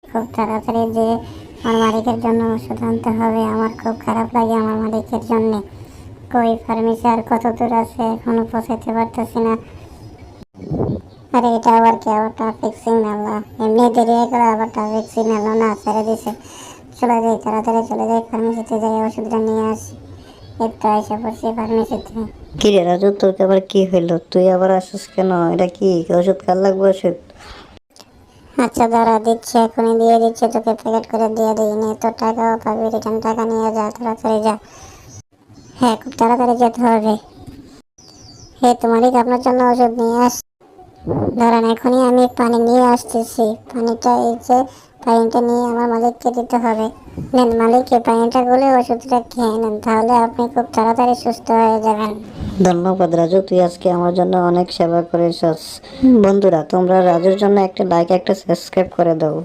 খুব তাড়াতাড়ি যে আমার মালিকের জন্য ওষুধ আনতে হবে। আমার খুব খারাপ লাগে আমার মালিকের জন্য। কই ফার্মেসি আর কত দূর আছে, এখনো পৌঁছাতে পারতেছি না। আরে এটা আবার কি, আবার ট্রাফিক সিগন্যাল? এমনি দেরি হয়ে গেল, আবার ট্রাফিক সিগন্যাল না ছেড়ে দিছে। চলে যাই, তাড়াতাড়ি চলে যাই, ফার্মেসিতে যাই ওষুধটা নিয়ে আসি। এই তো এসে পড়ছি ফার্মেসিতে। কি রে রাজু, তোর আবার কি হইলো? তুই আবার আসিস কেন? এটা কি ওষুধ কার লাগবে? ওষুধ আচ্ছা দাঁড়া, দিচ্ছে, এখনই দিয়ে দিচ্ছে, তোকে প্যাকেট করে দিয়ে দিই। নে তোর টাকাও পাবি, রিটার্ন টাকা নিয়ে যা, তাড়াতাড়ি যা। হ্যাঁ, খুব তাড়াতাড়ি যেতে হবে। হে তো মালিক, আপনার জন্য ওষুধ নিয়ে আস। দাঁড়ান, এখনই আমি পানি নিয়ে আসতেছি। পানিটা, এই যে পানিটা নিয়ে আমার মালিককে দিতে হবে। নেন মালিক, এই পানিটা গুলে ওষুধটা খেয়ে নেন, তাহলে আপনি খুব তাড়াতাড়ি সুস্থ হয়ে যাবেন। ধন্যবাদ রাজু, তুই আজকে আমার জন্য অনেক সেবা করেছিস। বন্ধুরা, তোমরা রাজুর জন্য একটা লাইক, একটা সাবস্ক্রাইব করে দাও।